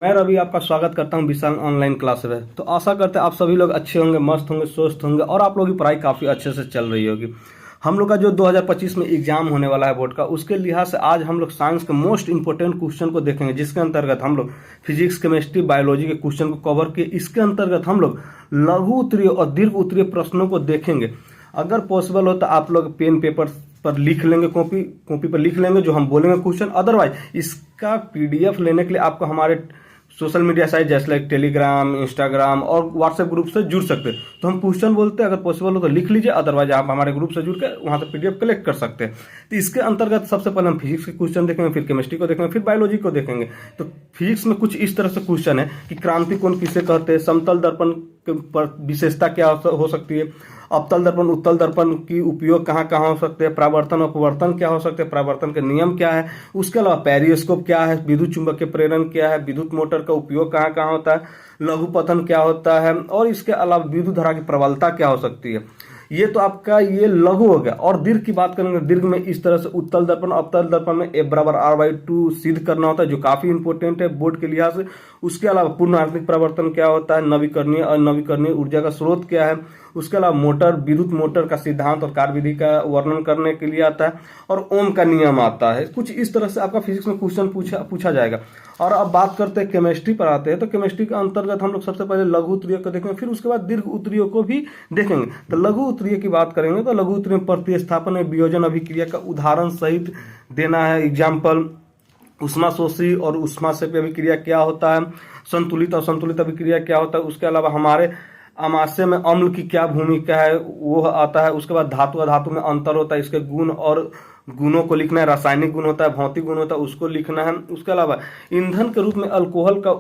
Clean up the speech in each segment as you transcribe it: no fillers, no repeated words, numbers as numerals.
मैं रवि आपका स्वागत करता हूं विशाल ऑनलाइन क्लास में। तो आशा करते हैं आप सभी लोग अच्छे होंगे, मस्त होंगे, स्वस्थ होंगे और आप लोगों की पढ़ाई काफ़ी अच्छे से चल रही होगी। हम लोग का जो 2025 में एग्जाम होने वाला है बोर्ड का, उसके लिहाज से आज हम लोग साइंस के मोस्ट इंपोर्टेंट क्वेश्चन को देखेंगे, जिसके अंतर्गत हम लोग फिजिक्स, केमिस्ट्री, बायोलॉजी के क्वेश्चन को कवर किए। इसके अंतर्गत हम लोग लघु उत्तरीय और दीर्घ उत्तरीय प्रश्नों को देखेंगे। अगर पॉसिबल हो तो आप लोग पेन पेपर पर लिख लेंगे, कॉपी पर लिख लेंगे जो हम बोलेंगे क्वेश्चन। अदरवाइज इसका पीडीएफ लेने के लिए आपको हमारे सोशल मीडिया साइट जैसे लाइक टेलीग्राम, इंस्टाग्राम और व्हाट्सएप ग्रुप से जुड़ सकते हैं। तो हम क्वेश्चन बोलते हैं, अगर पॉसिबल हो तो लिख लीजिए, अदरवाइज आप हमारे ग्रुप से जुड़ के वहां से पीडीएफ कलेक्ट कर सकते हैं। तो इसके अंतर्गत सबसे पहले हम फिजिक्स के क्वेश्चन देखेंगे, फिर केमिस्ट्री को देखेंगे, फिर बायोलॉजी को देखेंगे। तो फिजिक्स में कुछ इस तरह से क्वेश्चन है कि क्रांति कोण किसे कहते हैं, समतल दर्पण पर विशेषता क्या हो सकती है, अवतल दर्पण उत्तल दर्पण की उपयोग कहाँ कहाँ हो सकते हैं, परावर्तन और अपवर्तन क्या हो सकते हैं, परावर्तन के नियम क्या है, उसके अलावा पेरिस्कोप क्या है, विद्युत चुंबकीय प्रेरण क्या है, विद्युत मोटर का उपयोग कहाँ कहाँ होता है, लघुपतन क्या होता है, और इसके अलावा विद्युत धारा की प्रबलता क्या हो सकती है। ये तो आपका ये लघु हो गया। और दीर्घ की बात करेंगे, दीर्घ में इस तरह से उत्तल दर्पण, अवतल दर्पण में F=R/2 सिद्ध करना होता है, जो काफी इंपॉर्टेंट है बोर्ड के लिहाज से। उसके अलावा पूर्ण आंतरिक परावर्तन क्या होता है, नवीकरणीय और नवीकरणीय ऊर्जा का स्रोत क्या है, उसके अलावा मोटर, विद्युत मोटर का सिद्धांत और कार्यविधि का वर्णन करने के लिए आता है, और ओम का नियम आता है। कुछ इस तरह से आपका फिजिक्स में क्वेश्चन पूछा जाएगा। और अब बात करते हैं केमिस्ट्री पर आते हैं। तो केमिस्ट्री के अंतर्गत हम लोग सबसे पहले लघु उत्तरीय को देखेंगे, फिर उसके बाद दीर्घ उत्तरीय को भी देखेंगे। तो लघु उत्तरीय की बात करेंगे तो लघु उत्तरीय में प्रतिस्थापन में वियोजन अभिक्रिया का उदाहरण सहित देना है। एग्जाम्पल, उष्मा शोषी और उष्मा सेपी अभिक्रिया क्या होता है, संतुलित और संतुलित अभिक्रिया क्या होता है, उसके अलावा हमारे अमाशय में अम्ल की क्या भूमिका है वो आता है। उसके बाद धातु अधातु में अंतर होता है, इसके गुण और गुणों को लिखना है, रासायनिक गुण होता है, भौतिक गुण होता है, उसको लिखना है। उसके अलावा ईंधन के रूप में अल्कोहल का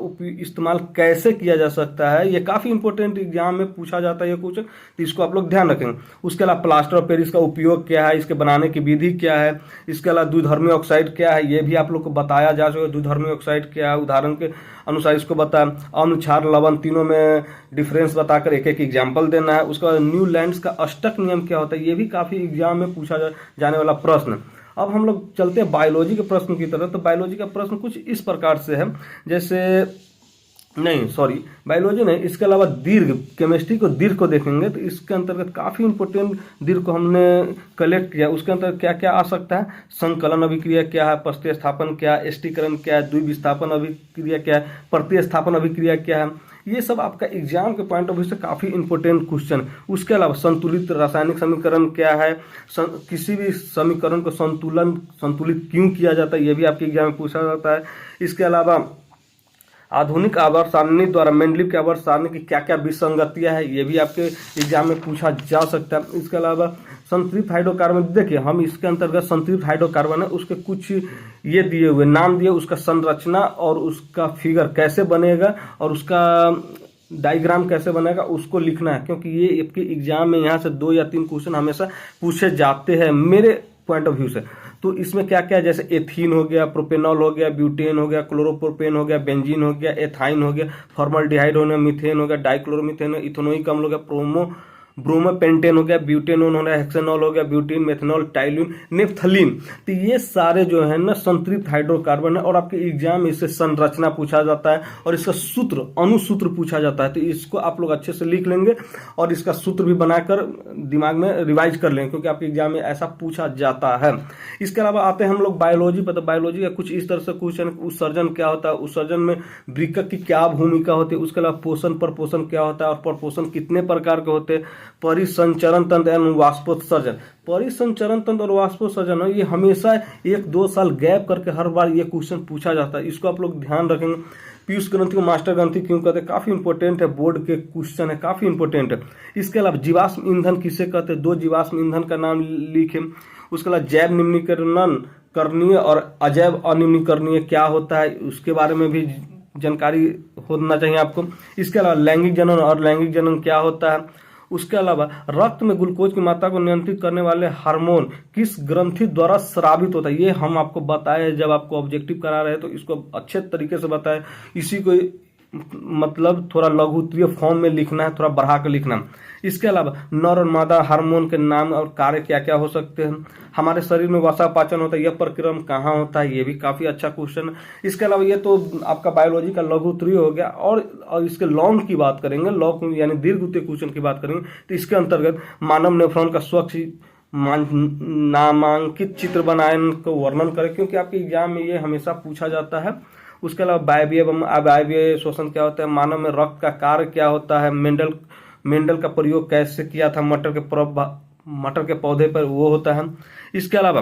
इस्तेमाल कैसे किया जा सकता है, ये काफी इंपॉर्टेंट एग्जाम में पूछा जाता है ये क्वेश्चन, तो इसको आप लोग ध्यान रखेंगे। उसके अलावा प्लास्टर ऑफ पेरिस का उपयोग क्या है, इसके बनाने की विधि क्या है, इसके अलावा द्विधर्मी ऑक्साइड क्या है, ये भी आप लोग को बताया जा सके। द्विधर्मी ऑक्साइड क्या है, उदाहरण के अनुसार इसको बताया। अम्ल, क्षार, लवण तीनों में डिफरेंस बताकर एक एक एग्जाम्पल देना है। उसके बाद न्यूलैंड्स का अष्टक नियम क्या होता है, ये भी काफी एग्जाम में पूछा जाने वाला प्रश्न। अब हम लोग चलते हैं बायोलॉजी के प्रश्न की तरफ। तो बायोलॉजी का प्रश्न कुछ इस प्रकार से है, जैसे नहीं सॉरी बायोलॉजी नहीं, इसके अलावा दीर्घ, केमिस्ट्री को दीर्घ को देखेंगे तो इसके अंतर्गत काफी इंपॉर्टेंट दीर्घ को हमने कलेक्ट किया। उसके अंतर्गत क्या क्या आ सकता है, संकलन अभिक्रिया क्या है, प्रतिस्थापन क्या है, एस्टीकरण क्या है, द्विविस्थापन अभिक्रिया क्या है, प्रतिस्थापन अभिक्रिया क्या है, ये सब आपका एग्जाम के पॉइंट ऑफ व्यू से काफी इंपॉर्टेंट क्वेश्चन। उसके अलावा संतुलित रासायनिक समीकरण क्या है, किसी भी समीकरण को संतुलित क्यों किया जाता है, ये भी आपके एग्जाम में पूछा जाता है। इसके अलावा आधुनिक आवर्त सारणी द्वारा मेंडलीव के आवर्त सारणी की क्या क्या विसंगतियां है, ये भी आपके एग्जाम में पूछा जा सकता है। इसके अलावा संतृप्त हाइड्रोकार्बन, देखिए हम इसके अंतर्गत संतृप्त हाइड्रोकार्बन है उसके कुछ ये दिए हुए नाम दिए, उसका संरचना और उसका फिगर कैसे बनेगा और उसका डायग्राम कैसे बनेगा उसको लिखना है, क्योंकि ये आपके एग्जाम में यहाँ से 2 या 3 क्वेश्चन हमेशा पूछे जाते हैं मेरे पॉइंट ऑफ व्यू से। तो इसमें क्या क्या है, जैसे एथीन हो गया, प्रोपेनॉल हो गया, ब्यूटेन हो गया, क्लोरोप्रोपेन हो गया, बेंजीन हो गया, एथाइन हो गया, फॉर्मल्डिहाइड हो गया, मीथेन हो गया, डाइक्लोरोमीथेन, इथेनोइक अम्ल हो गया, ब्रोमोपेंटेन हो गया, ब्यूटेनोन हो गया, हेक्सेनॉल हो गया, ब्यूटीन, मेथनॉल, टाइलिन, नेफ्थलीन। तो ये सारे जो है ना संतृप्त हाइड्रोकार्बन है, और आपके एग्जाम में इससे संरचना पूछा जाता है और इसका सूत्र, अणुसूत्र पूछा जाता है। तो इसको आप लोग अच्छे से लिख लेंगे और इसका सूत्र भी बनाकर दिमाग में रिवाइज कर लेंगे, क्योंकि आपके एग्जाम में ऐसा पूछा जाता है। इसके अलावा आते हैं हम लोग बायोलॉजी पर। तो बायोलॉजी का कुछ इस तरह से क्वेश्चन, उत्सर्जन क्या होता है, उत्सर्जन में वृक्क की क्या भूमिका होती है, उसके अलावा पोषण प्रपोषण क्या होता है और प्रपोषण कितने प्रकार के होते हैं, परिसंचरण तंत्र एवं वाष्पोत्सर्जन। परिसंचरण तंत्र और वाष्पोत्सर्जन ये हमेशा 1-2 साल गैप करके हर बार ये क्वेश्चन पूछा जाता है, इसको आप लोग ध्यान रखेंगे। पीयूष ग्रंथि को मास्टर ग्रंथि क्यों कहते हैं, काफी इंपॉर्टेंट है, बोर्ड के क्वेश्चन है, काफी इंपॉर्टेंट है। इसके अलावा जीवाश्म ईंधन किसे कहते हैं, 2 जीवाश्म ईंधन का नाम लिखें। उसके अलावा जैव निम्नीकरण करणीय और अजैव अनिम्नीकरणीय क्या होता है, उसके बारे में भी जानकारी होना चाहिए आपको। इसके अलावा लैंगिक जनन और लैंगिक जनन क्या होता है। उसके अलावा रक्त में ग्लूकोज की मात्रा को नियंत्रित करने वाले हार्मोन किस ग्रंथि द्वारा स्रावित होता है, ये हम आपको बताए जब आपको ऑब्जेक्टिव करा रहे हैं, तो इसको अच्छे तरीके से बताए। इसी को मतलब थोड़ा लघुत्तरीय फॉर्म में लिखना है, थोड़ा बढ़ा कर लिखना है। इसके अलावा नर और मादा हार्मोन के नाम और कार्य क्या क्या हो सकते हैं, हमारे शरीर में वसा पाचन होता है, यह प्रक्रम कहाँ होता है, ये भी काफ़ी अच्छा क्वेश्चन है। इसके अलावा ये तो आपका बायोलॉजी का लघुत्तरीय हो गया। और इसके लॉन्ग की बात करेंगे, लॉन्ग यानी दीर्घ उत्तरीय क्वेश्चन की बात करेंगे, तो इसके अंतर्गत मानव नेफ्रॉन का स्वच्छ नामांकित चित्र बनाने को वर्णन करें, क्योंकि आपके एग्जाम में ये हमेशा पूछा जाता है। उसके अलावा वायवीय एवं अवायवीय शोषण क्या होता है, मानव में रक्त का कार्य क्या होता है, मेंडल का प्रयोग कैसे किया था मटर के पौधे पर, वो होता है। इसके अलावा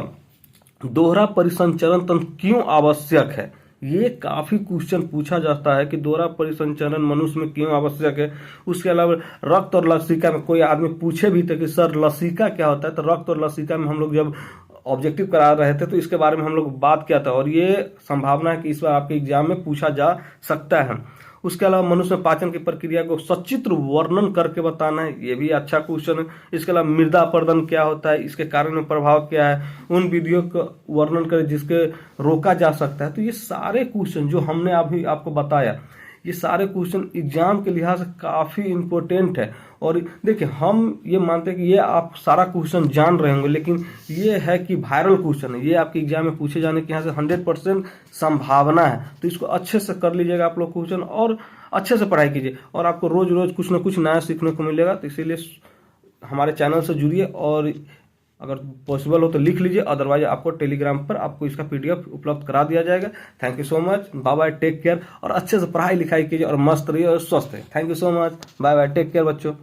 दोहरा परिसंचरण तंत्र क्यों आवश्यक है, ये काफी क्वेश्चन पूछा जाता है कि दोहरा परिसंचरण मनुष्य में क्यों आवश्यक है। उसके अलावा रक्त और लसिका में कोई आदमी पूछे भी थे कि सर लसिका क्या होता है, तो रक्त और लसिका में हम लोग जब ऑब्जेक्टिव करा रहे थे तो इसके बारे में हम लोग बात किया था, और ये संभावना है कि इस बार आपके एग्जाम में पूछा जा सकता है। उसके अलावा मनुष्य में पाचन की प्रक्रिया को सचित्र वर्णन करके बताना है, ये भी अच्छा क्वेश्चन है। इसके अलावा मृदा अपर्दन क्या होता है, इसके कारण में प्रभाव क्या है, उन विधियों का वर्णन करें जिसके रोका जा सकता है। तो ये सारे क्वेश्चन जो हमने अभी आपको बताया, ये सारे क्वेश्चन एग्जाम के लिहाज से काफ़ी इम्पोर्टेंट है। और देखिए हम ये मानते हैं कि ये आप सारा क्वेश्चन जान रहे होंगे, लेकिन ये है कि वायरल क्वेश्चन है, ये आपके एग्जाम में पूछे जाने के यहाँ से 100% संभावना है। तो इसको अच्छे से कर लीजिएगा आप लोग क्वेश्चन, और अच्छे से पढ़ाई कीजिए, और आपको रोज रोज कुछ ना कुछ नया सीखने को मिलेगा। तो इसीलिए हमारे चैनल से जुड़िए, और अगर पॉसिबल हो तो लिख लीजिए, अदरवाइज आपको टेलीग्राम पर आपको इसका PDF उपलब्ध करा दिया जाएगा। Thank you so much, bye bye, take care, और अच्छे से पढ़ाई लिखाई कीजिए और मस्त रहिए और स्वस्थ रहिए। Thank you so much, bye bye, take care बच्चों।